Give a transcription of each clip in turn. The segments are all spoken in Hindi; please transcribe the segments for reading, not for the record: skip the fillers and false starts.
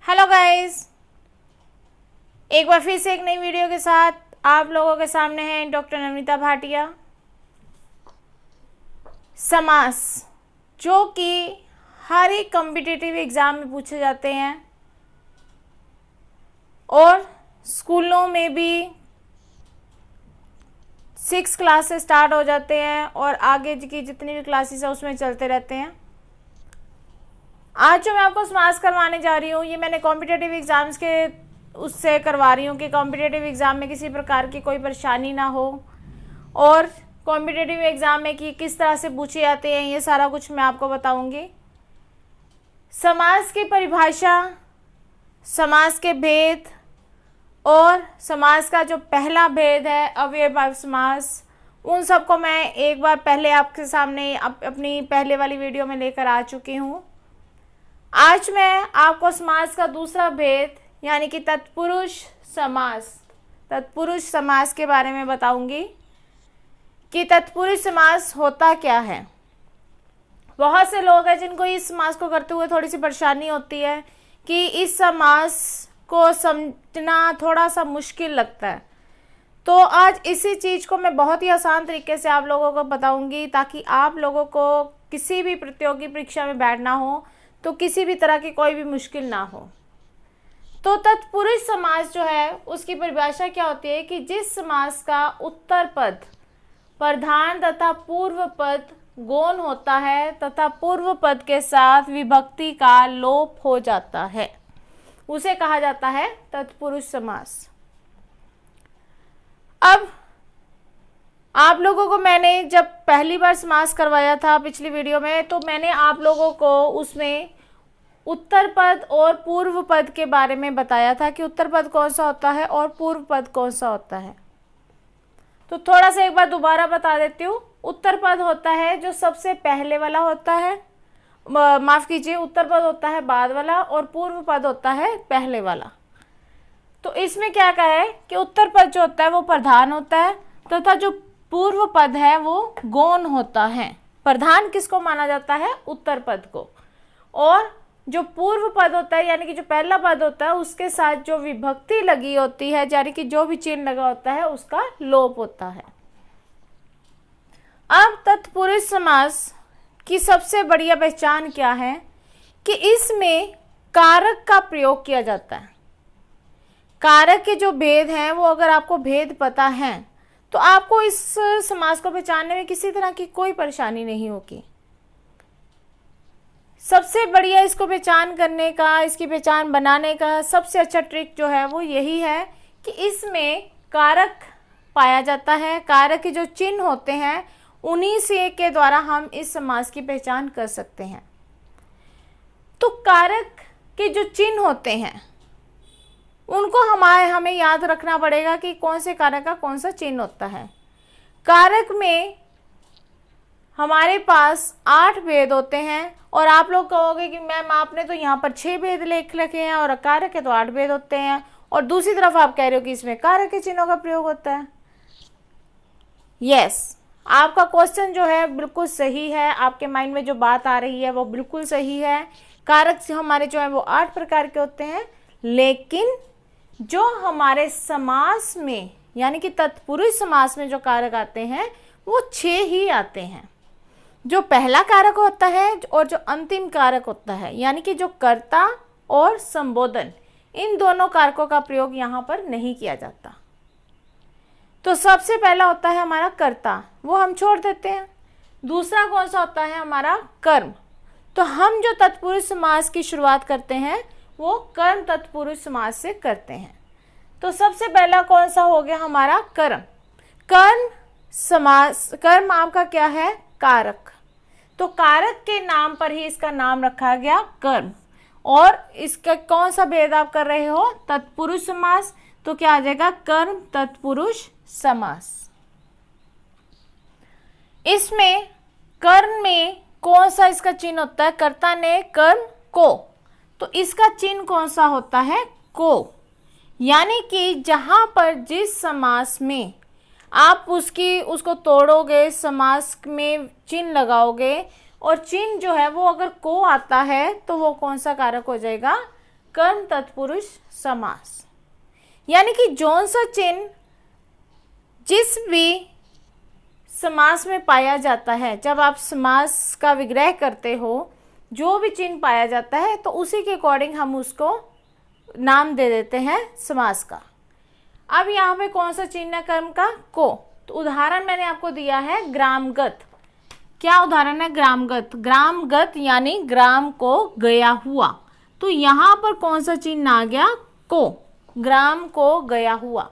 हेलो गाइस, एक बार फिर से एक नई वीडियो के साथ आप लोगों के सामने है डॉक्टर नमिता भाटिया। समास जो कि हर एक कॉम्पिटिटिव एग्ज़ाम में पूछे जाते हैं और स्कूलों में भी 6 क्लास से स्टार्ट हो जाते हैं और आगे की जितनी भी क्लासेस है उसमें चलते रहते हैं। आज जो मैं आपको समास करवाने जा रही हूँ ये मैंने कॉम्पिटिटिव एग्ज़ाम्स के उससे करवा रही हूँ कि कॉम्पिटिटिव एग्ज़ाम में किसी प्रकार की कोई परेशानी ना हो और कॉम्पिटिटिव एग्ज़ाम में कि किस तरह से पूछे जाते हैं ये सारा कुछ मैं आपको बताऊँगी। समास की परिभाषा, समास के भेद और समास का जो पहला भेद है अव्ययभाव समास, उन सबको मैं एक बार पहले आपके सामने अपनी पहले वाली वीडियो में लेकर आ चुकी हूँ। आज मैं आपको समास का दूसरा भेद यानी कि तत्पुरुष समास के बारे में बताऊंगी कि तत्पुरुष समास होता क्या है। बहुत से लोग हैं जिनको इस समास को करते हुए थोड़ी सी परेशानी होती है कि इस समास को समझना थोड़ा सा मुश्किल लगता है, तो आज इसी चीज़ को मैं बहुत ही आसान तरीके से आप लोगों को बताऊंगी ताकि आप लोगों को किसी भी प्रतियोगी परीक्षा में बैठना हो तो किसी भी तरह की कोई भी मुश्किल ना हो। तो तत्पुरुष समास जो है उसकी परिभाषा क्या होती है कि जिस समास का उत्तर पद प्रधान तथा पूर्व पद गौण होता है तथा पूर्व पद के साथ विभक्ति का लोप हो जाता है, उसे कहा जाता है तत्पुरुष समास। अब आप लोगों को मैंने जब पहली बार समास करवाया था पिछली वीडियो में, तो मैंने आप लोगों को उसमें उत्तर पद और पूर्व पद के बारे में बताया था कि उत्तर पद कौन सा होता है और पूर्व पद कौन सा होता है। तो थोड़ा सा एक बार दोबारा बता देती हूँ। उत्तर पद होता है जो सबसे पहले वाला होता है, माफ़ कीजिए, उत्तर पद होता है बाद वाला और पूर्व पद होता है पहले वाला। तो इसमें क्या कहा है कि उत्तर पद जो होता है वो प्रधान होता है तथा जो पूर्व पद है वो गौण होता है। प्रधान किसको माना जाता है? उत्तर पद को। और जो पूर्व पद होता है यानी कि जो पहला पद होता है उसके साथ जो विभक्ति लगी होती है यानी कि जो भी चिन्ह लगा होता है उसका लोप होता है। अब तत्पुरुष समास की सबसे बढ़िया पहचान क्या है कि इसमें कारक का प्रयोग किया जाता है। कारक के जो भेद हैं वो अगर आपको भेद पता है तो आपको इस समास को पहचानने में किसी तरह की कोई परेशानी नहीं होगी। सबसे बढ़िया इसको पहचान करने का, इसकी पहचान बनाने का सबसे अच्छा ट्रिक जो है वो यही है कि इसमें कारक पाया जाता है। कारक के जो चिन्ह होते हैं उन्हीं से के द्वारा हम इस समास की पहचान कर सकते हैं। तो कारक के जो चिन्ह होते हैं उनको हमें याद रखना पड़ेगा कि कौन से कारक का कौन सा चिन्ह होता है। कारक में हमारे पास 8 भेद होते हैं और आप लोग कहोगे कि मैम आपने तो यहाँ पर 6 भेद लिख रखे हैं और कारक है तो 8 भेद होते हैं, और दूसरी तरफ आप कह रहे हो कि इसमें कारक के चिन्हों का प्रयोग होता है। यस, आपका क्वेश्चन जो है बिल्कुल सही है, आपके माइंड में जो बात आ रही है वो बिल्कुल सही है। कारक हमारे जो है वो 8 प्रकार के होते हैं, लेकिन जो हमारे समास में यानी कि तत्पुरुष समास में जो कारक आते हैं वो 6 ही आते हैं। जो पहला कारक होता है और जो अंतिम कारक होता है यानी कि जो कर्ता और संबोधन, इन दोनों कारकों का प्रयोग यहाँ पर नहीं किया जाता। तो सबसे पहला होता है हमारा कर्ता, वो हम छोड़ देते हैं। दूसरा कौन सा होता है? हमारा कर्म। तो हम जो तत्पुरुष समास की शुरुआत करते हैं वो कर्म तत्पुरुष समास से करते हैं। तो सबसे पहला कौन सा हो गया? हमारा कर्म। कर्म समास, कर्म आपका क्या है? कारक। तो कारक के नाम पर ही इसका नाम रखा गया कर्म। और इसका कौन सा भेद आप कर रहे हो? तत्पुरुष समास। तो क्या आ जाएगा? कर्म तत्पुरुष समास। इसमें कर्म में कौन सा इसका चिन्ह होता है? कर्ता ने कर्म को, तो इसका चिन्ह कौन सा होता है? को। यानी कि जहां पर जिस समास में आप उसको तोड़ोगे, समास में चिन्ह लगाओगे और चिन्ह जो है वो अगर को आता है तो वो कौन सा कारक हो जाएगा? कर्म तत्पुरुष समास। यानी कि जौन सा चिन्ह जिस भी समास में पाया जाता है, जब आप समास का विग्रह करते हो, जो भी चिन्ह पाया जाता है तो उसी के अकॉर्डिंग हम उसको नाम दे देते हैं समास का। अब यहाँ पे कौन सा चिन्ह है कर्म का? को। तो उदाहरण मैंने आपको दिया है ग्रामगत। क्या उदाहरण है? ग्रामगत। ग्रामगत यानी ग्राम को गया हुआ। तो यहाँ पर कौन सा चिन्ह आ गया? को। ग्राम को गया हुआ,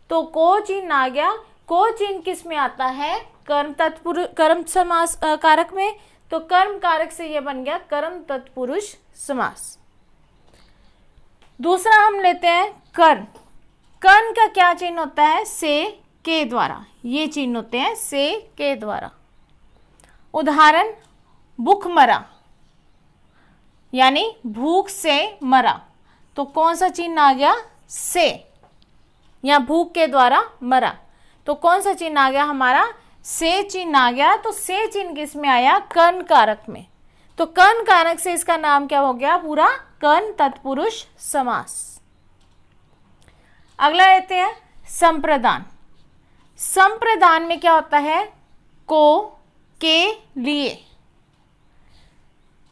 तो को चिन्ह आ गया। को चिन्ह किस में आता है? कर्म तत्पुरुष, कर्म समास कारक में। तो कर्म कारक से यह बन गया कर्म तत्पुरुष समास। दूसरा हम लेते हैं कर्ण। कर्ण का क्या चिन्ह होता है? से, के द्वारा। ये चिन्ह होते हैं से, के द्वारा। उदाहरण भूख मरा, यानी भूख से मरा। तो कौन सा चिन्ह आ गया? से, या भूख के द्वारा मरा। तो कौन सा चिन्ह आ गया हमारा? से चिन्ह आ गया। तो से चिन्ह किस में आया? कर्ण कारक में। तो कर्ण कारक से इसका नाम क्या हो गया? पूरा कर्ण तत्पुरुष समास। अगला लेते हैं संप्रदान। संप्रदान में क्या होता है? को, के लिए।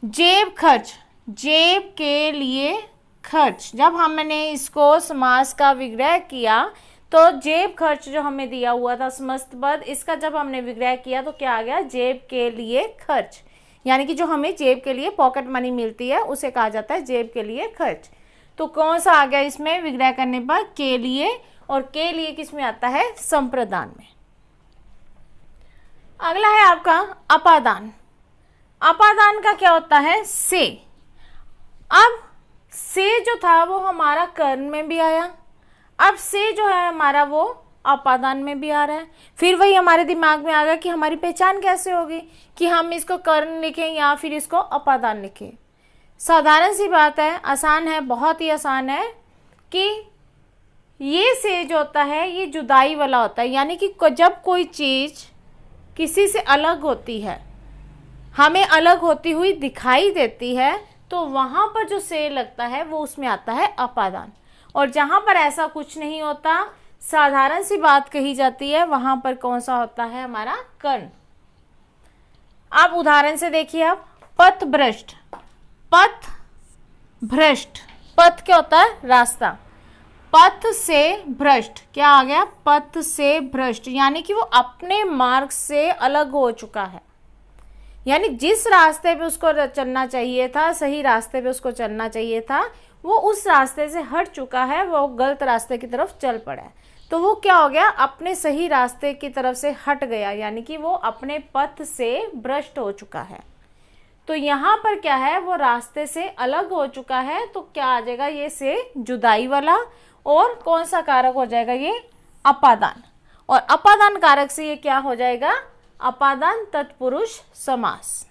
जेब खर्च, जेब के लिए खर्च। जब हमने इसको समास का विग्रह किया तो जेब खर्च जो हमें दिया हुआ था समस्त पद, इसका जब हमने विग्रह किया तो क्या आ गया? जेब के लिए खर्च। यानी कि जो हमें जेब के लिए पॉकेट मनी मिलती है उसे कहा जाता है जेब के लिए खर्च। तो कौन सा आ गया इसमें विग्रह करने पर? के लिए। और के लिए किस में आता है? संप्रदान में। अगला है आपका अपादान। अपादान का क्या होता है? से। अब से जो था वो हमारा कर्ण में भी आया, अब से जो है हमारा वो अपादान में भी आ रहा है। फिर वही हमारे दिमाग में आ गया कि हमारी पहचान कैसे होगी कि हम इसको कर्ण लिखें या फिर इसको अपादान लिखें। साधारण सी बात है, आसान है, बहुत ही आसान है कि ये से जो होता है ये जुदाई वाला होता है। यानी कि जब कोई चीज़ किसी से अलग होती है, हमें अलग होती हुई दिखाई देती है, तो वहाँ पर जो से लगता है वो उसमें आता है अपादान। और जहाँ पर ऐसा कुछ नहीं होता, साधारण सी बात कही जाती है, वहाँ पर कौन सा होता है? हमारा कर्ण। आप उदाहरण से देखिए, आप पथ भ्रष्ट। पथ भ्रष्ट, पथ क्या होता है? रास्ता। पथ से भ्रष्ट, क्या आ गया? पथ से भ्रष्ट, यानी कि वो अपने मार्ग से अलग हो चुका है। यानी जिस रास्ते पे उसको चलना चाहिए था, सही रास्ते पे उसको चलना चाहिए था, वो उस रास्ते से हट चुका है, वो गलत रास्ते की तरफ चल पड़ा है। तो वो क्या हो गया? अपने सही रास्ते की तरफ से हट गया, यानी कि वो अपने पथ से भ्रष्ट हो चुका है। तो यहाँ पर क्या है? वो रास्ते से अलग हो चुका है। तो क्या आ जाएगा? ये से जुदाई वाला। और कौन सा कारक हो जाएगा? ये अपादान। और अपादान कारक से ये क्या हो जाएगा? अपादान तत्पुरुष समास।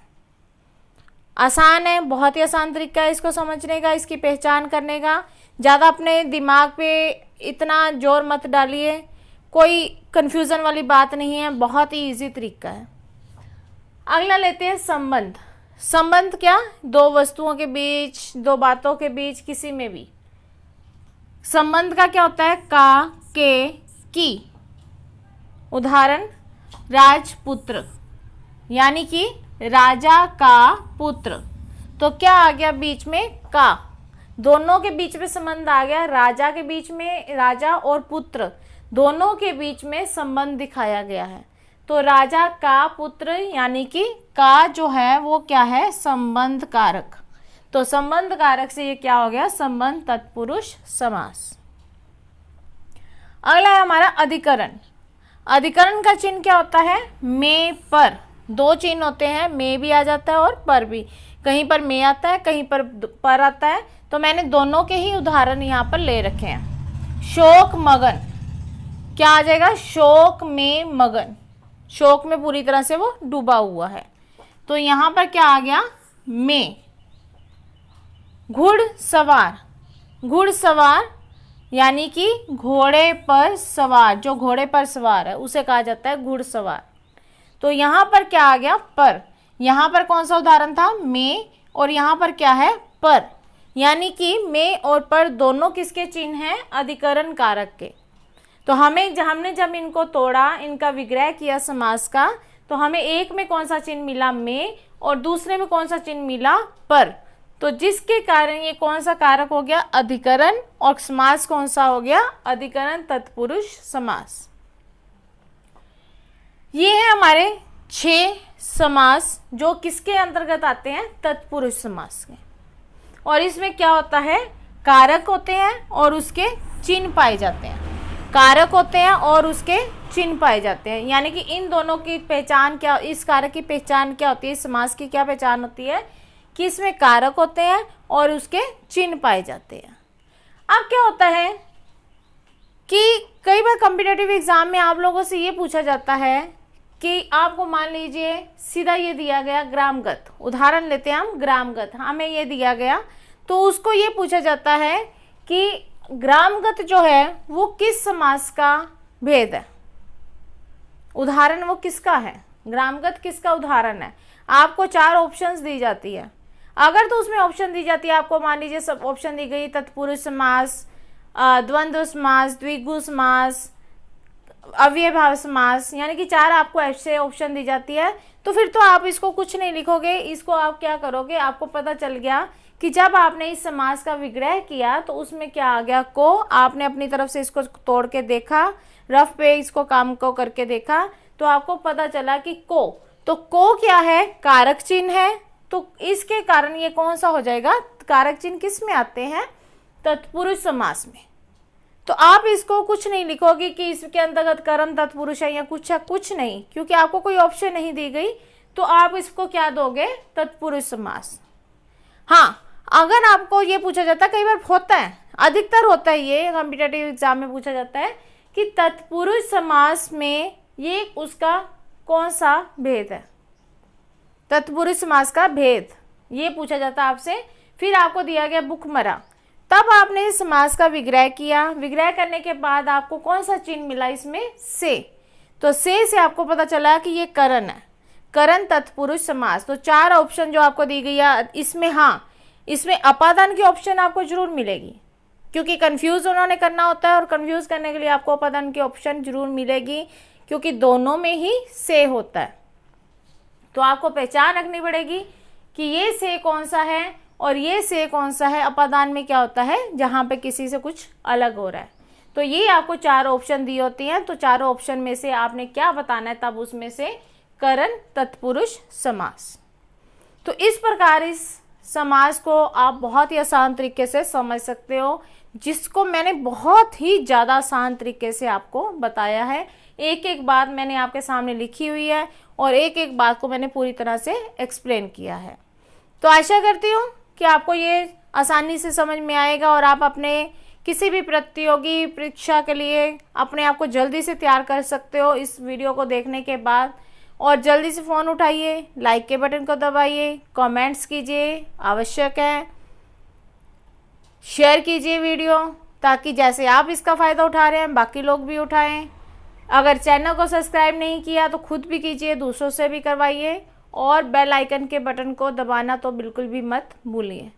आसान है, बहुत ही आसान तरीका है इसको समझने का, इसकी पहचान करने का। ज़्यादा अपने दिमाग पे इतना जोर मत डालिए, कोई कंफ्यूजन वाली बात नहीं है, बहुत ही इजी तरीका है। अगला लेते हैं संबंध। संबंध क्या? दो वस्तुओं के बीच, दो बातों के बीच, किसी में भी संबंध का क्या होता है? का, के, की। उदाहरण राजपुत्र, यानी कि राजा का पुत्र। तो क्या आ गया बीच में? का। दोनों के बीच में संबंध आ गया। राजा के बीच में, राजा और पुत्र दोनों के बीच में संबंध दिखाया गया है। तो राजा का पुत्र, यानी कि का जो है वो क्या है? संबंध कारक। तो संबंध कारक से ये क्या हो गया? संबंध तत्पुरुष समास। अगला है हमारा अधिकरण। अधिकरण का चिन्ह क्या होता है? में, पर। दो चिन्ह होते हैं, में भी आ जाता है और पर भी। कहीं पर में आता है, कहीं पर आता है। तो मैंने दोनों के ही उदाहरण यहाँ पर ले रखे हैं। शोक मगन, क्या आ जाएगा? शोक में मगन, शोक में पूरी तरह से वो डूबा हुआ है। तो यहाँ पर क्या आ गया? में। घुड़सवार, घुड़सवार यानी कि घोड़े पर सवार, जो घोड़े पर सवार है उसे कहा जाता है घुड़सवार। तो यहाँ पर क्या आ गया? पर। यहाँ पर कौन सा उदाहरण था? में। और यहाँ पर क्या है? पर। यानी कि में और पर दोनों किसके चिन्ह हैं? अधिकरण कारक के। तो हमने जब इनको तोड़ा, इनका विग्रह किया समास का, तो हमें एक में कौन सा चिन्ह मिला? में, और दूसरे में कौन सा चिन्ह मिला? पर। तो जिसके कारण ये कौन सा कारक हो गया? अधिकरण। और समास कौन सा हो गया? अधिकरण तत्पुरुष समास। ये है हमारे 6 समास जो किसके अंतर्गत आते हैं? तत्पुरुष समास के। और इसमें क्या होता है? कारक होते हैं और उसके चिन्ह पाए जाते हैं। कारक होते हैं और उसके चिन्ह पाए जाते हैं, यानी कि इन दोनों की पहचान क्या, इस कारक की पहचान क्या होती है? इस समास की क्या पहचान होती है? कि इसमें कारक होते हैं और उसके चिन्ह पाए जाते हैं। अब क्या होता है कि कई बार कॉम्पिटिटिव एग्जाम में आप लोगों से ये पूछा जाता है कि आपको मान लीजिए सीधा ये दिया गया ग्रामगत, उदाहरण लेते हैं हम ग्रामगत, हमें ये दिया गया, तो उसको ये पूछा जाता है कि ग्रामगत जो है वो किस समास का भेद है? उदाहरण वो किसका है? ग्रामगत किसका उदाहरण है? आपको 4 ऑप्शंस दी जाती है। अगर तो उसमें ऑप्शन दी जाती है, आपको मान लीजिए सब ऑप्शन दी गई, तत्पुरुष समास, द्वंद्व समास, द्विगु समास, अव्ययभाव समास, यानी कि 4 आपको ऐसे ऑप्शन दी जाती है, तो फिर तो आप इसको कुछ नहीं लिखोगे, इसको आप क्या करोगे? आपको पता चल गया कि जब आपने इस समास का विग्रह किया तो उसमें क्या आ गया? को। आपने अपनी तरफ से इसको तोड़ के देखा, रफ पे इसको काम को करके देखा, तो आपको पता चला कि को। तो को क्या है? कारक चिन्ह है। तो इसके कारण ये कौन सा हो जाएगा? कारक चिन्ह किस में आते हैं? तत्पुरुष समास में। तो आप इसको कुछ नहीं लिखोगे कि इसके अंतर्गत कर्म तत्पुरुष है या कुछ है, कुछ नहीं, क्योंकि आपको कोई ऑप्शन नहीं दी गई, तो आप इसको क्या दोगे? तत्पुरुष समास। हाँ, अगर आपको ये पूछा जाता है, कई बार होता है, अधिकतर होता है, ये कॉम्पिटिटिव एग्जाम में पूछा जाता है कि तत्पुरुष समास में ये उसका कौन सा भेद है? तत्पुरुष समास का भेद ये पूछा जाता है आपसे। फिर आपको दिया गया भूखमरा, तब आपने इस समास का विग्रह किया, विग्रह करने के बाद आपको कौन सा चिन्ह मिला? इसमें से। तो से आपको पता चला कि ये करण है, करण तत्पुरुष समास। तो 4 ऑप्शन जो आपको दी गई है इसमें, हाँ, इसमें अपादान की ऑप्शन आपको जरूर मिलेगी, क्योंकि कंफ्यूज उन्होंने करना होता है, और कंफ्यूज करने के लिए आपको अपादान की ऑप्शन जरूर मिलेगी, क्योंकि दोनों में ही से होता है। तो आपको पहचान रखनी पड़ेगी कि ये से कौन सा है और ये से कौन सा है। अपादान में क्या होता है? जहाँ पे किसी से कुछ अलग हो रहा है। तो ये आपको 4 ऑप्शन दी होती हैं, तो 4 ऑप्शन में से आपने क्या बताना है? तब उसमें से करण तत्पुरुष समास। तो इस प्रकार इस समास को आप बहुत ही आसान तरीके से समझ सकते हो, जिसको मैंने बहुत ही ज़्यादा आसान तरीके से आपको बताया है। एक एक बात मैंने आपके सामने लिखी हुई है और एक एक बात को मैंने पूरी तरह से एक्सप्लेन किया है। तो आशा करती हूँ कि आपको ये आसानी से समझ में आएगा और आप अपने किसी भी प्रतियोगी परीक्षा के लिए अपने आप को जल्दी से तैयार कर सकते हो इस वीडियो को देखने के बाद। और जल्दी से फ़ोन उठाइए, लाइक के बटन को दबाइए, कमेंट्स कीजिए, आवश्यक है, शेयर कीजिए वीडियो, ताकि जैसे आप इसका फ़ायदा उठा रहे हैं बाकी लोग भी उठाएं। अगर चैनल को सब्सक्राइब नहीं किया तो खुद भी कीजिए, दूसरों से भी करवाइए, और बेल आइकन के बटन को दबाना तो बिल्कुल भी मत भूलिए।